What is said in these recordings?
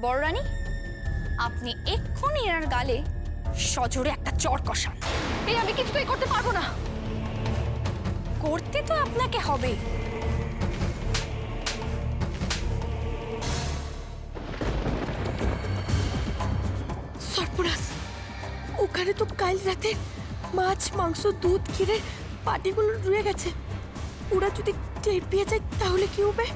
বড় রানী, আপনি এক্ষুনি এনার গালে সজোরে একটা চড় কষান। এই আমি কিছুতেই করতে পারবো না। করতে তো আপনাকে হবে। সর্বনাশ, ওখানে তো কাল রাতে মাছ মাংস দুধ ঘিরে পাটিগুলো রয়ে গেছে। ওরা যদি টের পেয়ে যায় তাহলে কি হবে?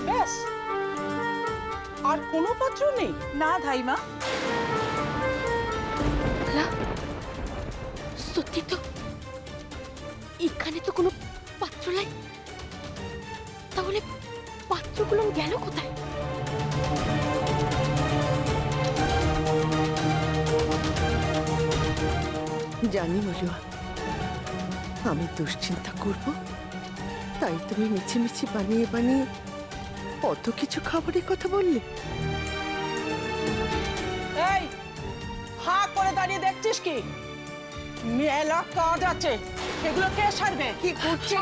ব্যাস, আর কোনো পাত্র নেই? না ধাইমা, সত্যি তো এখানে তো কোনো পাত্র নাই। তাহলে পাত্রগুলো গেল কোথায়? জানি মলুয়া, আমি দুশ্চিন্তা করব, তাই তুমি মিছিমিছি বানিয়ে বানিয়ে কত কিছু খাবারের কথা বললে। এই, হা করে দাঁড়িয়ে দেখছিস কি? মেলা কাজ আছে, সেগুলো কে সারবে? কি করছে?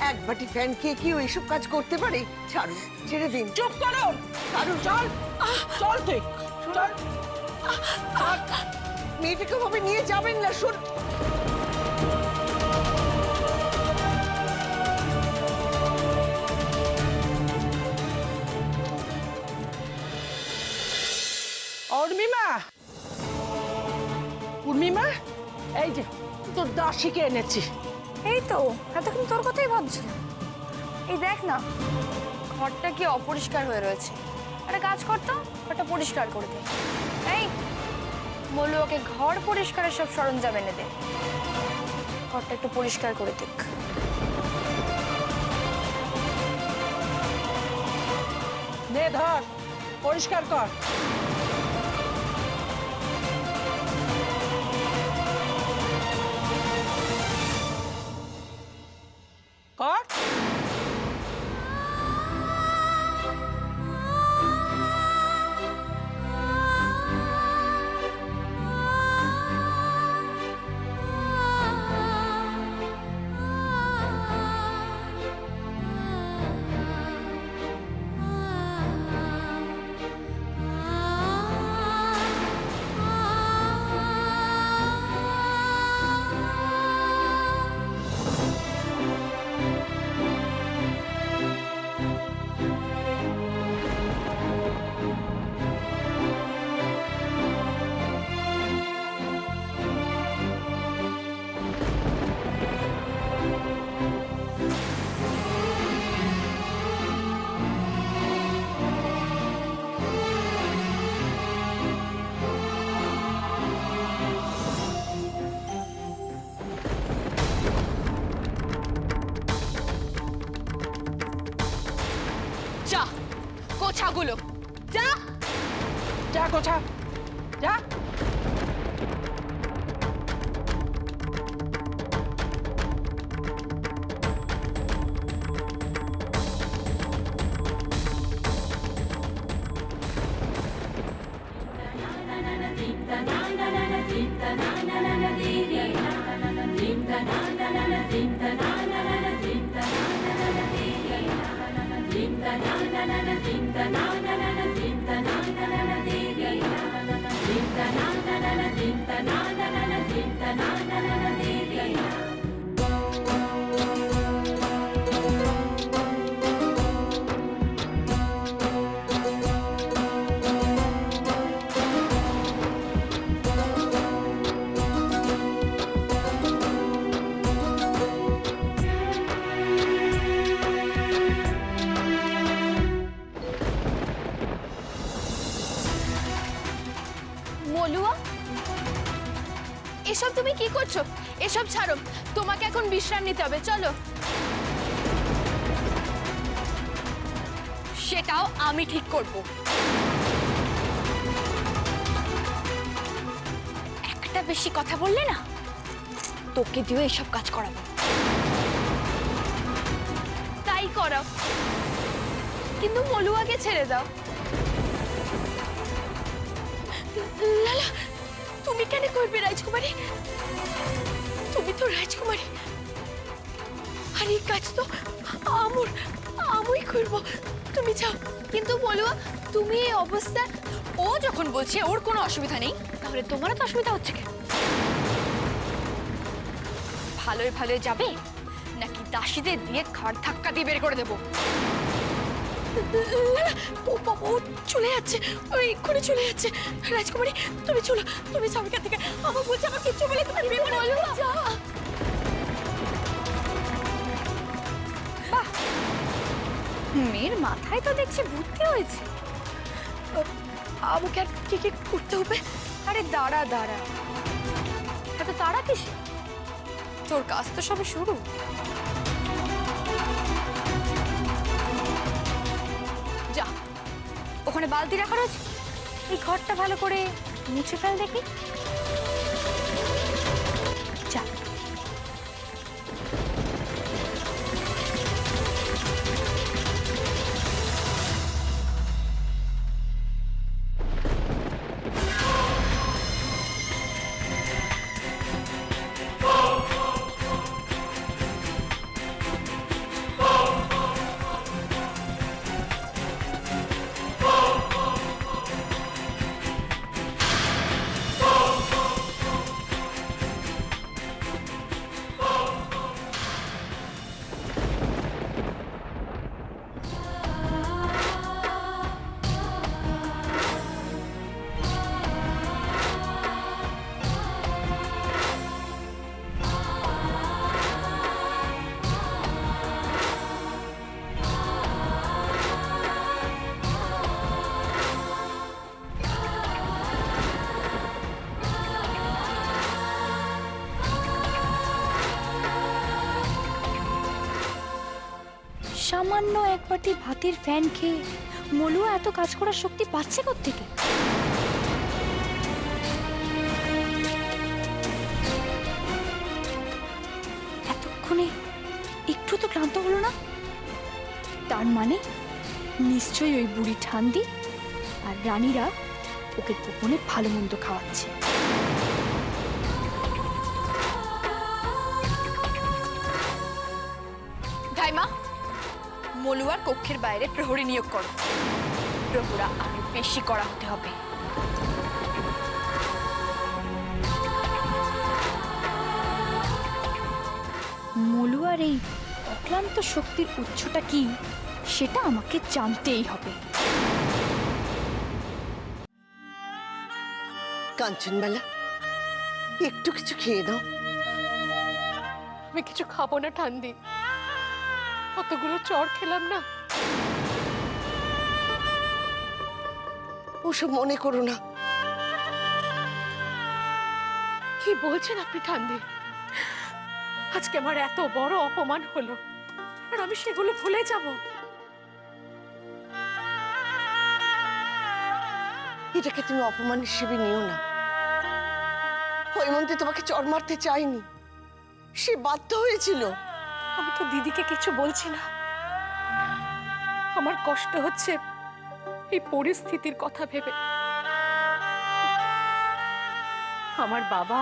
এক বাটি ফ্যান খেয়ে কি ওইসব কাজ করতে পারে? ছাড়ুন, ছেড়ে দিন। চুপ করো। ছাড়ুন, চল চল, তুই চল। মেয়েটাকে ভাবে নিয়ে যাবেন না। শুন, উর্মিমা, উর্মিমা, এই যে তোর দাসীকে এনেছি। এই তো এতক্ষণ তোর কথাই ভাবছিলাম। এই দেখ না, ঘরটা কি অপরিষ্কার হয়ে রয়েছে। একটা কাজ করতো, ঘরটা পরিষ্কার করে দে। এই বললো ওকে ঘর পরিষ্কারের সব সরঞ্জাম এনে দে, ঘরটা একটু পরিষ্কার করে দেখ। নে ধর, পরিষ্কার কর। কর। যা, গোছাগুলো যা। যা গোছা, যা। মলুয়া, এসব তুমি কি করছো? এসব ছাড়ো, তোমাকে এখন বিশ্রাম নিতে হবে। চলো। সেটাও আমি ঠিক করব। একটা বেশি কথা বললে না, তোকে দিয়ে এসব কাজ করাবো। তাই করো, কিন্তু মলুয়াকে ছেড়ে দাও। লালা, তুমি তুমি কেন করবে রাজকুমারী? তুমি তো রাজকুমারী, আর এই কাজ তো আমি করব। তুমি যাও। কিন্তু বলুয়া, তুমি এই অবস্থায়, ও যখন বলছে ওর কোনো অসুবিধা নেই, তাহলে তোমারও তো অসুবিধা হচ্ছে কেন? ভালোই ভালোই যাবে নাকি দাসীদের দিয়ে ঘাড় ধাক্কা দিয়ে বের করে দেবো? ও বাবা, ও চলে যাচ্ছে, ওই এক্ষুনি চলে যাচ্ছে। রাজকুমারী তুমি চলো, তুমি যাও এখান থেকে। আমার বলছে আমার কিচ্ছু বলে তুমি যা। বাহ, মেয়ের মাথায় তো দেখছি বুদ্ধি হয়েছে। আমাকে আর কি কি করতে হবে? আরে দাঁড়া দাঁড়া, এত তাড়া কিসে? তোর কাজ তো সবে শুরু। যা, ওখানে বালতি রাখা রয়েছে, এই ঘরটা ভালো করে মুছে ফেল দেখি। যা। সামান্য এক বাটি ভাতের ফ্যান খেয়ে মলুয়া এত কাজ করার শক্তি পাচ্ছে কোত্থেকে? এতক্ষণে একটু তো ক্লান্ত হলো না? তার মানে নিশ্চয়ই ওই বুড়ি ঠান্দি আর রানীরা ওকে গোপনে ভালো মন্দ খাওয়াচ্ছে। ধাইমা, মলুয়ার কক্ষের বাইরে প্রহরী নিয়োগ করো। প্রহরা আরো বেশি করা হতে হবে। মলুয়ার এই অক্লান্ত শক্তির উৎসটা কি সেটা আমাকে জানতেই হবে। কাঞ্চনমালা, একটু কিছু খেয়ে নাও। আমি কিছু খাবো না ঠান্দি, কতগুলো চড় খেলাম না। ওসব মনে করো না। কি বলছেন আপনি ঠান্দি? আজকে আমার এত বড় অপমান হলো, আর আমি সেগুলো ভুলে যাব? এটাকে তুমি অপমান হিসেবে নিও না। হৈমন্তী তোমাকে চড় মারতে চায়নি, সে বাধ্য হয়েছিল। আমি তো দিদিকে কিছু বলছি না। আমার কষ্ট হচ্ছে এই পরিস্থিতির কথা ভেবে। আমার বাবা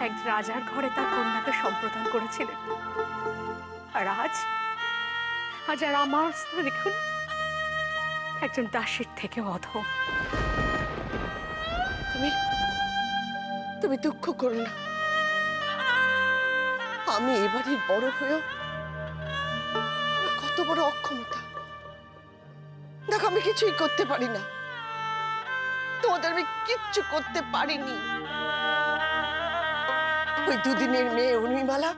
এক রাজার ঘরে তার কন্যাকে সম্প্রদান করেছিলেন, আর আজ আর আমার অবস্থা দেখুন, একজন দাসীর থেকে অধম। তুমি তুমি দুঃখ করো না। আমি এবারে বড় হয়েও কত বড় অক্ষমতা। দেখো, আমি কিছুই করতে পারি না, তোমাদের আমি কিচ্ছু করতে পারিনি। ওই দুদিনের মেয়ে উর্মিমালা,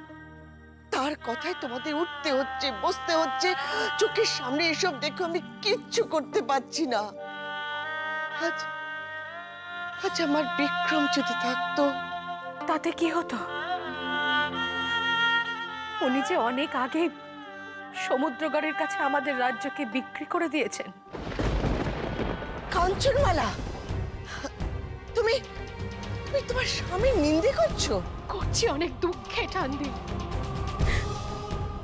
তার কথায় তোমাদের উঠতে হচ্ছে, বসতে হচ্ছে, চোখের সামনে এসব দেখো আমি কিচ্ছু করতে পারছি না। আজ আজ আমার বিক্রম যদি থাকতো, তাতে কি হতো? উনি যে অনেক আগে সমুদ্রগড়ের কাছে আমাদের রাজ্যকে বিক্রি করে দিয়েছেন। কাঞ্চনমালা, তুমি তুমি তোমার স্বামীর নিন্দে করছো? করছি অনেক দুঃখে ঠান্দি।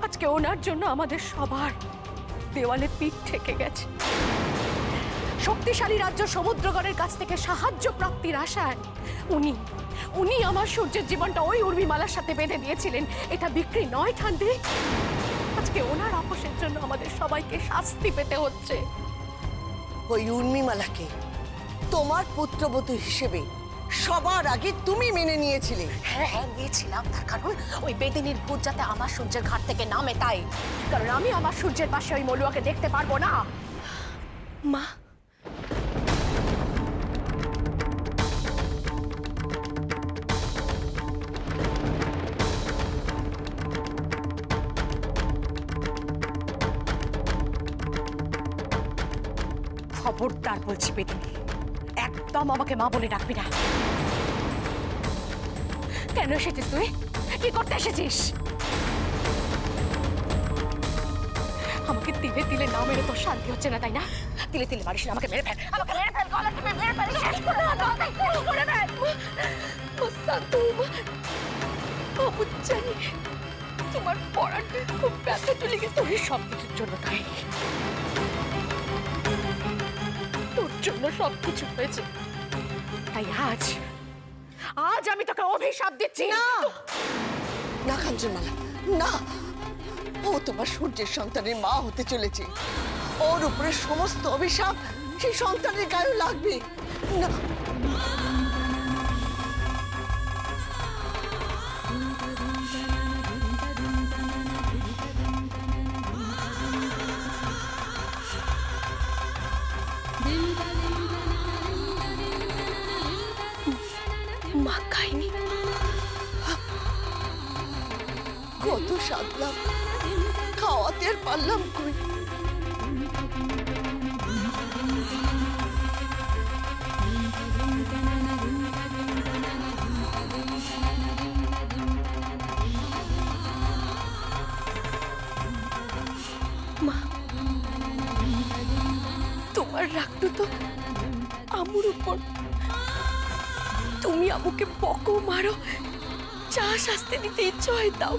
আজকে ওনার জন্য আমাদের সবার দেওয়ালে পিঠ ঠেকে গেছে। শক্তিশালী রাজ্য সমুদ্রগণের কাছ থেকে সাহায্য প্রাপ্তির আশায় উনি উনি আমার সূর্যের জীবনটা ওই উর্মিমালার সাথে বেঁধে দিয়েছিলেন। এটা বিক্রি নয় ঠান্ডে। আজকে ওনার আপোষের জন্য আমাদের সবাইকে শাস্তি পেতে হচ্ছে। ওই উর্মিমালাকে তোমার পুত্রবধূ হিসেবে সবার আগে তুমি মেনে নিয়েছিলে। হ্যাঁ হ্যাঁ নিয়েছিলাম, তার কারণ ওই বেদিনীর ভূত যাতে আমার সূর্যের ঘাট থেকে নামে তাই। কারণ আমি আমার সূর্যের পাশে ওই মলুয়াকে দেখতে পারবো না। মা, খবরদার বলছি বেদিনী, একদম আমাকে মা বলে ডাকবি না। কেন এসেছিস তুই? কি করতে এসেছিস? আমাকে তিলে তিলে না মেরে তোর শান্তি হচ্ছে না তাই না? তিলে তিলে মারিস না, আমাকে মেরে ফেল, আমাকে মেরে ফেল, গলা টিপে মেরে ফেল, শেষ করে দাও, আমাকে শেষ করে ফেল। আমি জানি তোমার পড়াটা খুব ব্যথা চলে গেছে, তোর সব কিছুর জন্য তাই। তোর জন্য সবকিছু হয়েছে, তাই আজ আজ আমি তোকে অভিশাপ দিচ্ছি। না না কাঞ্চনমালা, না। ও তোমার সূর্যের সন্তানের মা হতে চলেছে। ওর উপরে সমস্ত অভিশাপ সেই সন্তানের গায়ে লাগবে না। মা খাইনি, কত সাধলাম, খাওয়াতে আর পারলাম কই। মা তোমার রাগটা তো আমুর উপর। তুমি আমুকে বকো মারো, যা শাস্তি দিতে ইচ্ছে হয় দাও,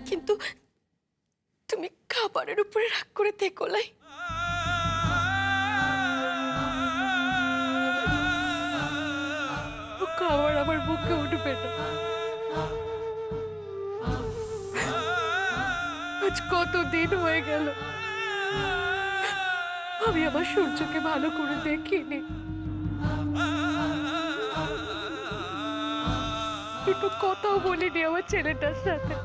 কিন্তু তুমি খাবারের উপরে রাগ করে থেকো লাই। খাবার আমার মুখে উঠবে না। আজ কতদিন হয়ে গেল আমি আমার সূর্যকে ভালো করে দেখিনি। একটু কথাও বলিনি আমার ছেলেটার সাথে।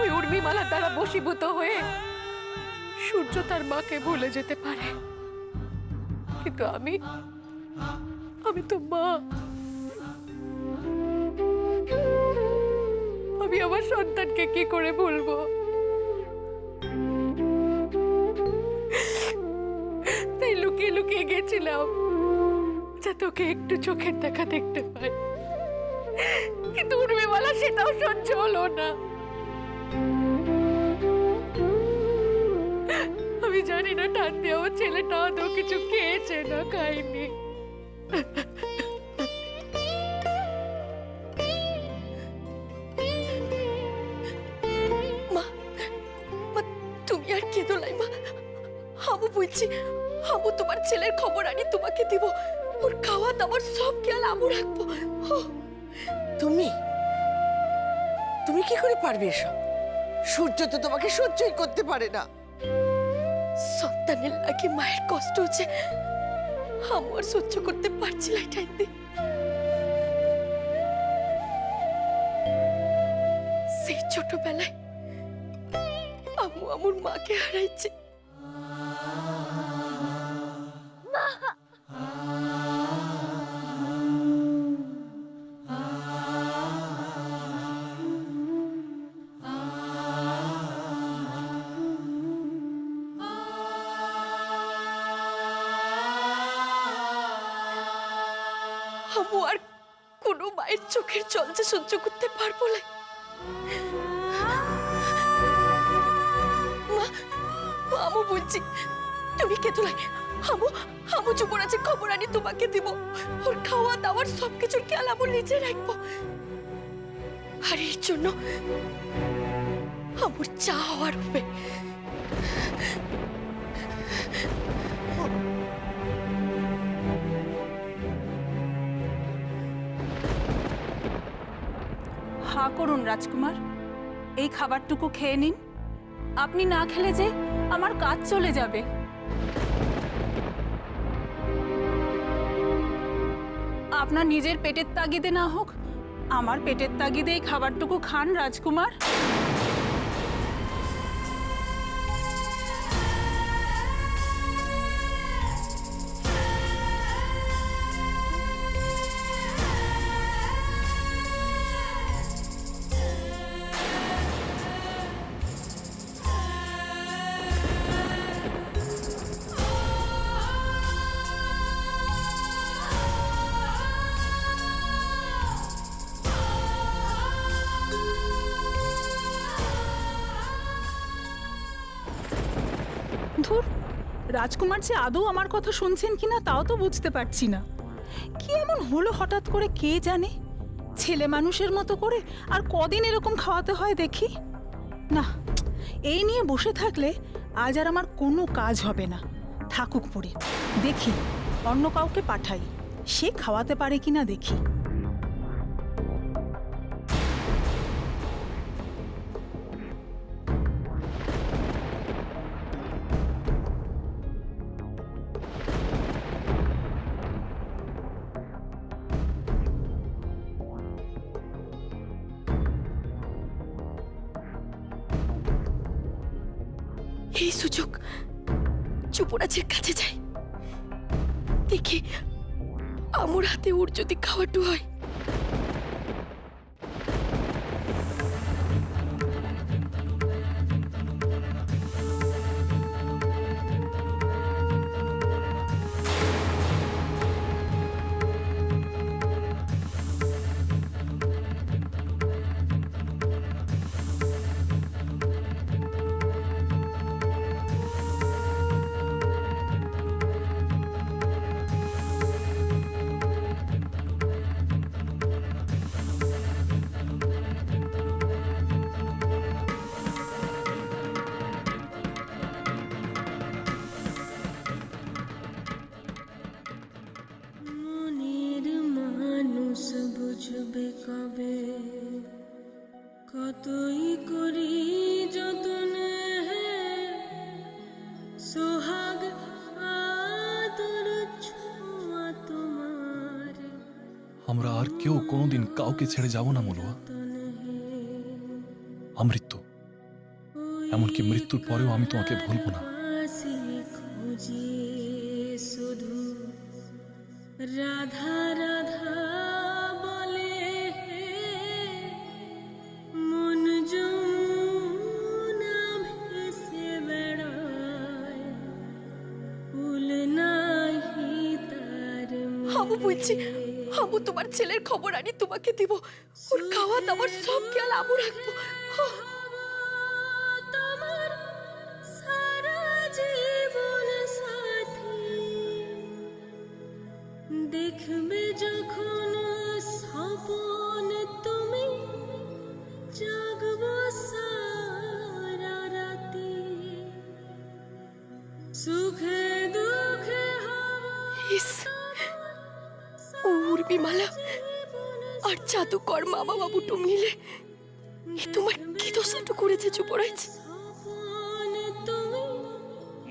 ওই উর্মিমালার দ্বারা বশীভূত হয়ে সূর্য তার মাকে ভুলে যেতে পারে, কিন্তু আমি তো মা। আমি আমার সন্তানকে কি করে ভুলবো? তাই লুকিয়ে লুকিয়ে গেছিলাম যাতে ওকে একটু চোখের দেখা দেখতে পাই, কিন্তু উর্মিমালা সেটাও সহ্য হলো না। আমি জানি না ঠান্ডে ও ছেলেটা আদৌ কিছু খেয়েছে না খায়নি। মা, তুমি আর কেঁদো লাই মা। হাবু বলছি, হাবু তোমার ছেলের খবর আনি তোমাকে দিব। ওর খাওয়া দাওয়ার সব খেয়াল আমু রাখবো। তুমি তুমি কি করে পারবে এসব? সূর্য তো তোমাকে সহ্যই করতে পারে না। সন্তানের লাগে মায়ের কষ্ট হচ্ছে, আমার সহ্য করতে পারছি না। টাইমে সেই ছোটবেলায় আম্মু আমার মাকে হারাইছে। আম্মু আর কোনো মায়ের চোখের জল যে সহ্য করতে পারবো না। মা, আমু বলছি তুমি কে তোলাই। আমু যুবরাজের খবর আনি তোমাকে দিব। ওর খাওয়া দাওয়ার সবকিছুর খেয়াল আমু নিজে রাখবো। আর এর জন্য আমার চা হওয়ার হবে। হা করুন রাজকুমার, এই খাবারটুকু খেয়ে নিন। আপনি না খেলে যে আমার কাজ চলে যাবে। আপনার নিজের পেটের তাগিদে না হোক, আমার পেটের তাগিদে এই খাবারটুকু খান রাজকুমার। ধুর, রাজকুমার যে আদৌ আমার কথা শুনছেন কিনা তাও তো বুঝতে পারছি না। কি এমন হলো হঠাৎ করে কে জানে। ছেলে মানুষের মতো করে আর কদিন এরকম খাওয়াতে হয় দেখি। না, এই নিয়ে বসে থাকলে আজ আর আমার কোনো কাজ হবে না। থাকুক পড়ে, দেখি অন্য কাউকে পাঠাই, সে খাওয়াতে পারে কিনা দেখি। এই সুযোগ যুবরাজের কাছে যাই, দেখি আমার হাতে ওর যদি খাওয়াটু হয়। মনের মানুষ বুঝবে কবে, কতই করি যতন সোহাগ আদর ছোঁয়া তোমার। আমরা আর কেউ কোনোদিন কাউকে ছেড়ে যাব না মলুয়া। আমৃত্যু, এমনকি মৃত্যুর পরেও আমি তোমাকে ভুলবো না। খুঁজি শুধু রাধা রাধা বলে, মন যমুনা ভেসে বেড়ায়, ফুল নাহি তার হাবু বলছি, হাবু তোমার ছেলের খবর আনি তোমাকে দিব। ওর খাওয়া দাবার সব খেয়াল আমু রাখবো। তোমার সারা জীবন সাথী, দেখবে যখন স্বপন তুমি, জাগব সারা রাতি, সুখে দুঃখে ইস, উর্মিমালা আর জাদুকর মামা বাবুটু মিলে এ তোমার কি দোষটা করেছে যুবরাজ?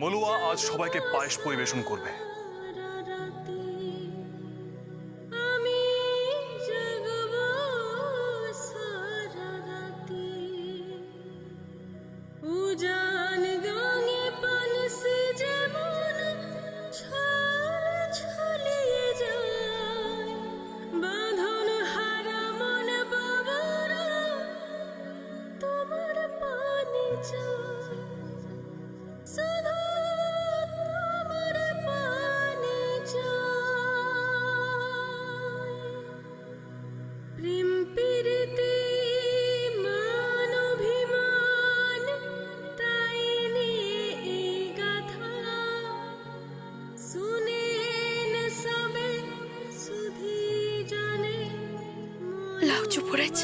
মলুয়া আজ সবাইকে পায়েস পরিবেশন করবে। আমি জাগব সারা রাতি, উজান গাঙে পানসি যেমন ছল ছলিয়ে যায়, বাঁধন হারা মন বাবুরা তোমার পানে চায়, শুধু তোমার পানে চায়। প্রেম প্রীতি মান অভিমান, তাই নিয়ে এই গাথা, শুনেন সবে শুধু জানে লাউ যুবরাজ,